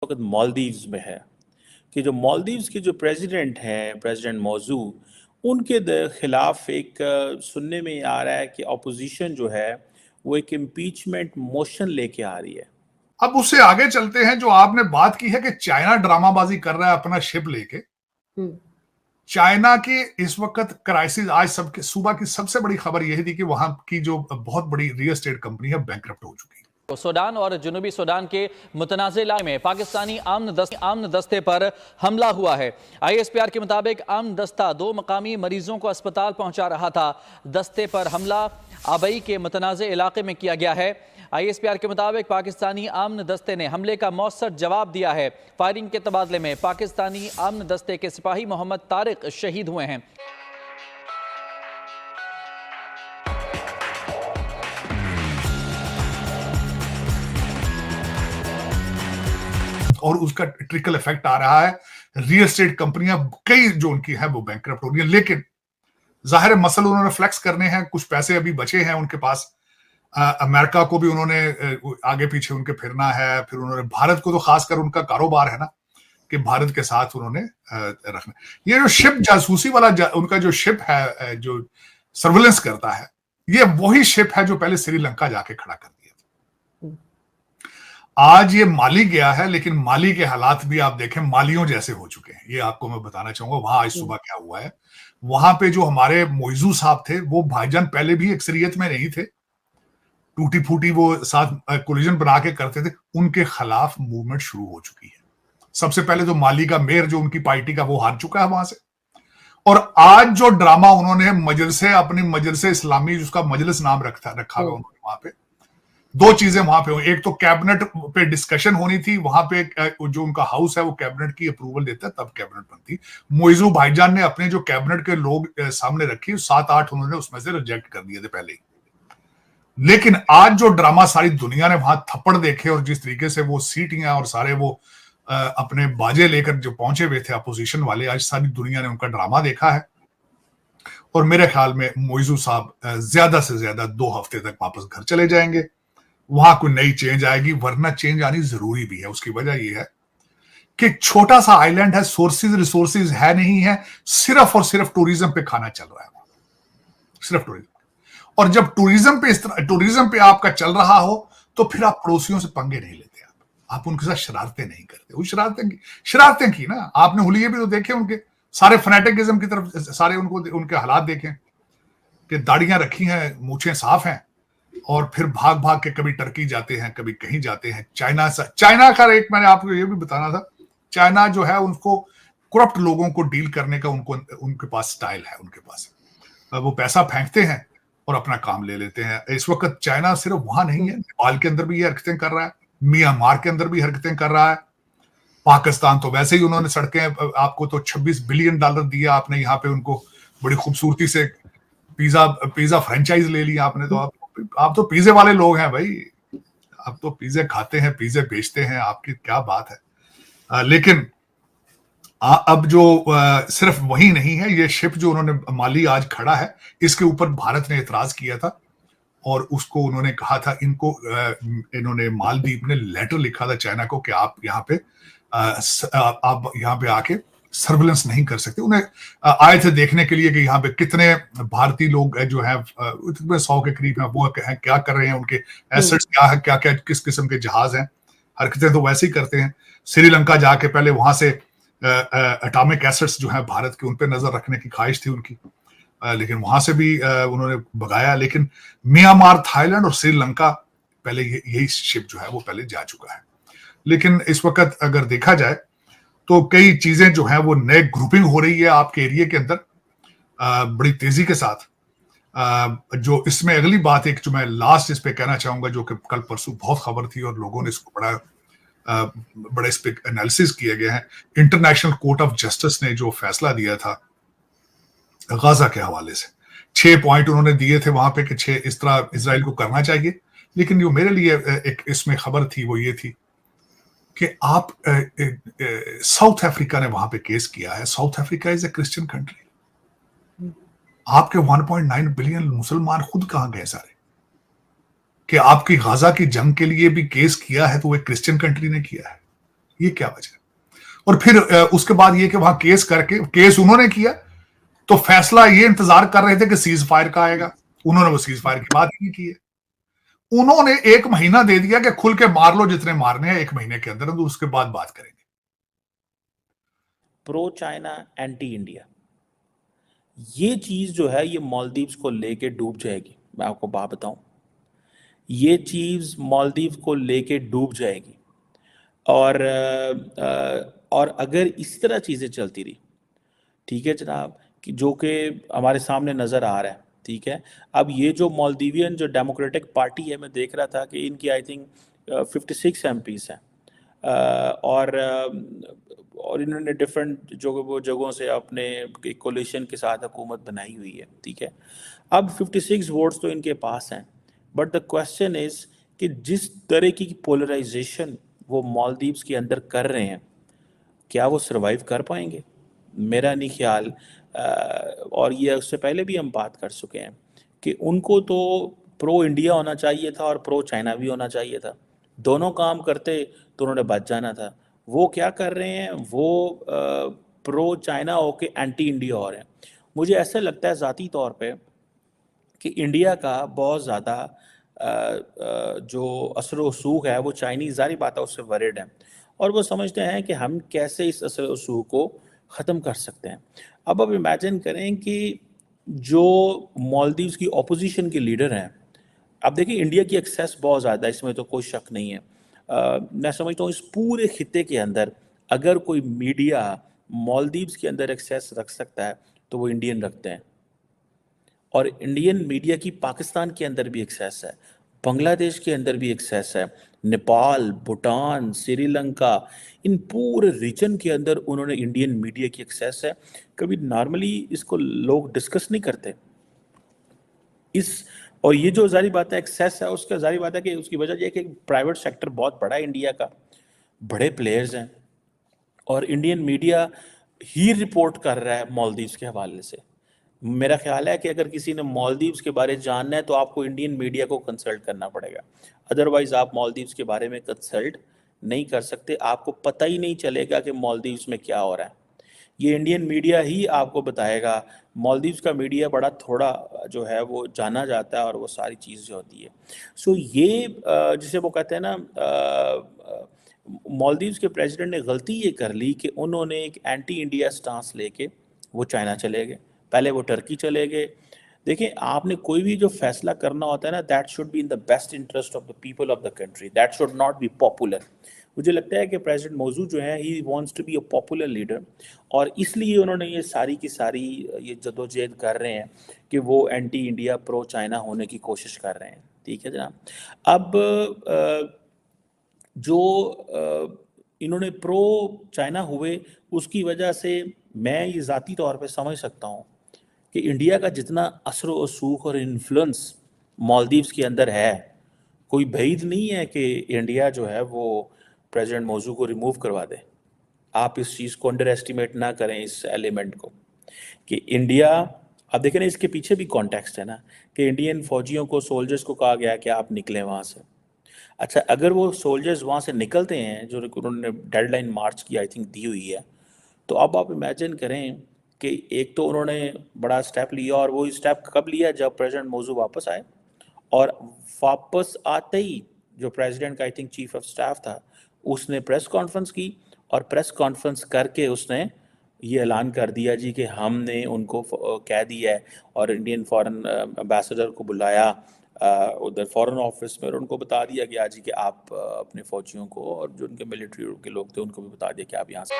वक्त मालदीव्स में है कि जो मालदीव्स के जो प्रेसिडेंट हैं, प्रेसिडेंट मौजू, उनके खिलाफ एक सुनने में आ रहा है कि अपोजिशन जो है वो एक इम्पीचमेंट मोशन लेके आ रही है। अब उससे आगे चलते हैं। जो आपने बात की है कि चाइना ड्रामाबाजी कर रहा है अपना शिप लेके, चाइना की इस वक्त क्राइसिस, आज सबके सुबह की सबसे बड़ी खबर यह थी कि वहां की जो बहुत बड़ी रियल एस्टेट कंपनी है बैंकरप्ट हो चुकी है। सूडान और जनूबी सूडान के मुतनाज़ इलाके में पाकिस्तानी आमन दस्ते पर हमला हुआ है। ISPR के मुताबिक आमन दस्ता 2 मकामी मरीजों को अस्पताल पहुंचा रहा था। दस्ते पर हमला आबई के मुतनाज़ इलाके में किया गया है। ISPR के मुताबिक पाकिस्तानी आमन दस्ते ने हमले का मौसर जवाब दिया है। फायरिंग के तबादले में पाकिस्तानी आमन दस्ते के सिपाही मोहम्मद तारिक शहीद हुए हैं। और उसका ट्रिकल इफेक्ट आ रहा है। रियल एस्टेट कंपनियां कई जो उनकी है वो बैंकरप्ट हो रही है, लेकिन जाहिर है मसल उन्होंने फ्लेक्स करने हैं, कुछ पैसे अभी बचे हैं उनके पास। अमेरिका को भी उन्होंने आगे पीछे उनके फिरना है, फिर उन्होंने भारत को तो खासकर उनका कारोबार है ना कि भारत के साथ उन्होंने रखना। ये जो शिप जासूसी वाला उनका जो शिप है जो सर्विलेंस करता है, ये वही शिप है जो पहले श्रीलंका जाके खड़ा कर दिया था। आज ये माली गया है, लेकिन माली के हालात भी आप देखें मालियों जैसे हो चुके हैं। ये आपको मैं बताना चाहूंगा वहां आज सुबह क्या हुआ है। वहां पे जो हमारे मोइजू साहब थे, वो भाईजान पहले भी अक्सरियत में नहीं थे, टूटी फूटी वो साथ कोलिजन बना के करते थे, उनके खिलाफ मूवमेंट शुरू हो चुकी है। सबसे पहले तो माली का मेयर जो उनकी पार्टी का, वो हार चुका है वहां से। और आज जो ड्रामा उन्होंने मजलिसे, अपनी मजलिसे इस्लामी, जिसका मजलिस नाम रखा हुआ उन्होंने, वहां पे 2 चीजें वहां पे हुई। एक तो कैबिनेट पे डिस्कशन होनी थी, वहां पे जो उनका हाउस है वो कैबिनेट की अप्रूवल देता है, तब कैबिनेट बनती। मोइजू भाईजान ने अपने जो कैबिनेट के लोग सामने रखी, 7-8 उन्होंने उसमें से रिजेक्ट कर दिए थे पहले ही। लेकिन आज जो ड्रामा सारी दुनिया ने वहां थप्पड़ देखे, और जिस तरीके से वो सीटियां और सारे वो अपने बाजे लेकर जो पहुंचे हुए थे अपोजिशन वाले, आज सारी दुनिया ने उनका ड्रामा देखा है। और मेरे ख्याल में मोइजू साहब ज्यादा से ज्यादा 2 हफ्ते तक वापस घर चले जाएंगे। वहां कोई नई चेंज आएगी, वरना चेंज आनी जरूरी भी है। उसकी वजह यह है कि छोटा सा आइलैंड है, सोर्सेज रिसोर्सेज है नहीं है, सिर्फ और सिर्फ टूरिज्म पे खाना चल रहा है, सिर्फ टूरिज्म। और जब टूरिज्म पे आपका चल रहा हो, तो फिर आप पड़ोसियों से पंगे नहीं लेते, आप उनके साथ शरारतें नहीं करते। वो शरारतें की ना आपने, हुलिये भी तो देखे उनके, सारे फनेटिकिज्म की तरफ सारे उनको उनके हालात देखें कि दाढ़ियां रखी हैं, मूछें साफ हैं, और फिर भाग भाग के कभी टर्की जाते हैं, कभी कहीं जाते हैं। चाइना का एक मैंने आपको ये भी बताना था, चाइना जो है उनको करप्ट लोगों को डील करने का उनके पास स्टाइल है। उनके पास वो पैसा फेंकते हैं और अपना काम ले लेते हैं। इस वक्त चाइना सिर्फ वहां नहीं है, नेपाल के अंदर भी ये हरकतें कर रहा है, म्यांमार के अंदर भी हरकतें कर रहा है। पाकिस्तान तो वैसे ही उन्होंने सड़कें, आपको तो $26 बिलियन दिया आपने, यहाँ पे उनको बड़ी खूबसूरती से पिज्जा फ्रेंचाइज ले लिया आपने। तो आप तो पिज्जे वाले लोग हैं भाई, आप तो पिज्जे खाते हैं, पिज्जे बेचते हैं, आपकी क्या बात है। लेकिन अब जो सिर्फ वही नहीं है, ये शिप जो उन्होंने माली आज खड़ा है, इसके ऊपर भारत ने एतराज किया था, और उसको उन्होंने कहा था, इन्होंने मालदीव ने लेटर लिखा था चाइना को कि आप यहाँ पे आके सर्विलेंस नहीं कर सकते। उन्हें आए थे देखने के लिए कि यहाँ पे कितने भारतीय लोग जो हैं, 100 के करीब हैं, वो क्या कर रहे हैं, उनके एसेट्स क्या है, क्या क्या किस किस्म के जहाज हैं। हरकतें तो वैसे ही करते हैं। श्रीलंका जाके पहले वहां से एटॉमिक एसेट्स जो है भारत के, उन पे नजर रखने की ख्वाहिश थी उनकी, लेकिन वहां से भी उन्होंने भगाया। लेकिन म्यांमार, थाईलैंड और श्रीलंका पहले यही शिप जो है वो पहले जा चुका है। लेकिन इस वक्त अगर देखा जाए तो कई चीजें जो हैं वो नए ग्रुपिंग हो रही है आपके एरिया के अंदर बड़ी तेजी के साथ। जो इसमें अगली बात एक जो मैं लास्ट इस पे कहना चाहूंगा, जो कि कल परसों बहुत खबर थी और लोगों ने इसको बड़ा इस पे एनालिसिस किया गया है। इंटरनेशनल कोर्ट ऑफ जस्टिस ने जो फैसला दिया था गाजा के हवाले से, 6 पॉइंट उन्होंने दिए थे वहां पे कि 6 इस तरह इजराइल को करना चाहिए। लेकिन जो मेरे लिए एक इसमें खबर थी वो ये थी कि आप साउथ अफ्रीका ने वहां पे केस किया है। South Africa is a Christian country. आपके 1.9 बिलियन मुसलमान खुद कहां गए सारे? कि आपकी गाजा की जंग के लिए भी केस किया है तो वो एक क्रिश्चियन कंट्री ने किया है। یہ کیا وجہ ہے؟ اور پھر اس کے بعد یہ کہ وہاں کیس کر کے، کیس انہوں نے کیا تو فیصلہ یہ انتظار کر رہے تھے کہ سیز فائر کا آئے گا، انہوں نے وہ سیز فائر کی بات ہی نہیں کی ہے. انہوں نے 1 مہینہ دے دیا کہ کھل کے مار لو جتنے مارنے ہیں 1 مہینے کے اندر، اس کے بعد بات کریں گے. پرو چائنا اینٹی انڈیا، یہ چیز جو ہے یہ مالدیوز کو لے کے ڈوب جائے گی. میں آپ کو بات بتاؤں، یہ چیز مالدیوز کو لے کے ڈوب جائے گی. اور اگر اسی طرح چیزیں چلتی رہی، ٹھیک ہے جناب، جو کہ ہمارے سامنے نظر آ رہا ہے، ٹھیک ہے. اب یہ جو مالدیوین جو ڈیموکریٹک پارٹی ہے، میں دیکھ رہا تھا کہ ان کی آئی تھنک 56 MPs ہیں، اور انہوں نے ڈفرینٹ جگہوں سے اپنے کولیشن کے ساتھ حکومت بنائی ہوئی ہے، ٹھیک ہے. اب 56 ووٹس تو ان کے پاس ہیں، بٹ دا کوشچن از کہ جس طرح کی پولرائزیشن وہ مالدیوز کے اندر کر رہے ہیں، کیا وہ سروائیو کر پائیں گے؟ میرا نہیں خیال. اور یہ اس سے پہلے بھی ہم بات کر چکے ہیں کہ ان کو تو پرو انڈیا ہونا چاہیے تھا اور پرو چائنا بھی ہونا چاہیے تھا. دونوں کام کرتے تو انہوں نے بچ جانا تھا. وہ کیا کر رہے ہیں؟ وہ پرو چائنا ہو کے اینٹی انڈیا ہو رہے ہیں. مجھے ایسا لگتا ہے ذاتی طور پہ کہ انڈیا کا بہت زیادہ جو اثر و رسوخ ہے وہ چائنیز، ظاہری بات ہے، اس سے ورڈ ہیں، اور وہ سمجھتے ہیں کہ ہم کیسے اس اثر و رسوخ کو ختم کر سکتے ہیں. اب آپ امیجن کریں کہ جو مالدیوز کی اپوزیشن کے لیڈر ہیں، اب دیکھیں انڈیا کی ایکسیس بہت زیادہ ہے، اس میں تو کوئی شک نہیں ہے. میں سمجھتا ہوں اس پورے خطے کے اندر اگر کوئی میڈیا مالدیوز کے اندر ایکسیس رکھ سکتا ہے تو وہ انڈین رکھتے ہیں. اور انڈین میڈیا کی پاکستان کے اندر بھی ایکسیس ہے، بنگلہ دیش کے اندر بھی ایکسیس ہے، نیپال، بھوٹان، سری لنکا، ان پورے ریجن کے اندر انہوں نے انڈین میڈیا کی ایکسیس ہے. کبھی نارملی اس کو لوگ ڈسکس نہیں کرتے. اور یہ جو ظاہری بات ہے ایکسیس ہے، اس کا ظاہری بات ہے کہ اس کی وجہ یہ ہے کہ پرائیویٹ سیکٹر بہت بڑا ہے انڈیا کا، بڑے پلیئرز ہیں، اور انڈین میڈیا ہی رپورٹ کر رہا ہے مالدیوز کے حوالے سے. میرا خیال ہے کہ اگر کسی نے مالدیوز کے بارے جاننا ہے تو آپ کو انڈین میڈیا کو کنسلٹ کرنا پڑے گا، ادروائز آپ مالدیوز کے بارے میں کنسلٹ نہیں کر سکتے. آپ کو پتہ ہی نہیں چلے گا کہ مالدیوز میں کیا ہو رہا ہے. یہ انڈین میڈیا ہی آپ کو بتائے گا. مالدیوز کا میڈیا بڑا تھوڑا جو ہے وہ جانا جاتا ہے، اور وہ ساری چیز جو ہوتی ہے. سو یہ جسے وہ کہتے ہیں نا، مالدیوز کے پریزیڈنٹ نے غلطی یہ کر لی کہ انہوں نے ایک اینٹی انڈیا سٹانس لے کے وہ چائنا چلے گئے، پہلے وہ ٹرکی چلے گئے. دیکھیں آپ نے کوئی بھی جو فیصلہ کرنا ہوتا ہے نا، that should be in the best interest of the people of the country, that should not be popular. مجھے لگتا ہے کہ پریزیڈنٹ موضوع جو ہے ہی wants to be a popular leader, اور اس لیے انہوں نے یہ ساری کی ساری یہ جدوجہد کر رہے ہیں کہ وہ اینٹی انڈیا پرو چائنا ہونے کی کوشش کر رہے ہیں. ٹھیک ہے جناب. اب جو انہوں نے پرو چائنا ہوئے، اس کی وجہ سے میں یہ ذاتی طور پہ سمجھ سکتا ہوں کہ انڈیا کا جتنا اثر و رسوخ اور انفلوئنس مالدیوز کے اندر ہے، کوئی بعید نہیں ہے کہ انڈیا جو ہے وہ پریزیڈنٹ موضوع کو ریموو کروا دے. آپ اس چیز کو انڈر ایسٹیمیٹ نہ کریں، اس ایلیمنٹ کو، کہ انڈیا، اب دیکھیں نا اس کے پیچھے بھی کانٹیکسٹ ہے نا، کہ انڈین فوجیوں کو، سولجرز کو کہا گیا کہ آپ نکلیں وہاں سے. اچھا اگر وہ سولجرز وہاں سے نکلتے ہیں، جو انہوں نے ڈیڈ لائن مارچ کی آئی تھنک دی ہوئی ہے، تو اب آپ امیجن کریں کہ ایک تو انہوں نے بڑا سٹیپ لیا، اور وہ سٹیپ کب لیا؟ جب پریزیڈنٹ موضوع واپس آئے. اور واپس آتے ہی جو پریزیڈنٹ کا I think chief of staff تھا، اس نے پریس کانفرنس کی، اور پریس کانفرنس کر کے اس نے یہ اعلان کر دیا جی کہ ہم نے ان کو کہہ دیا ہے، اور انڈین فارن امبیسڈر کو بلایا ادھر فارن آفس میں، اور ان کو بتا دیا گیا جی کہ آپ اپنے فوجیوں کو، اور جو ان کے ملٹری کے لوگ تھے ان کو بھی بتا دیا کہ آپ یہاں سے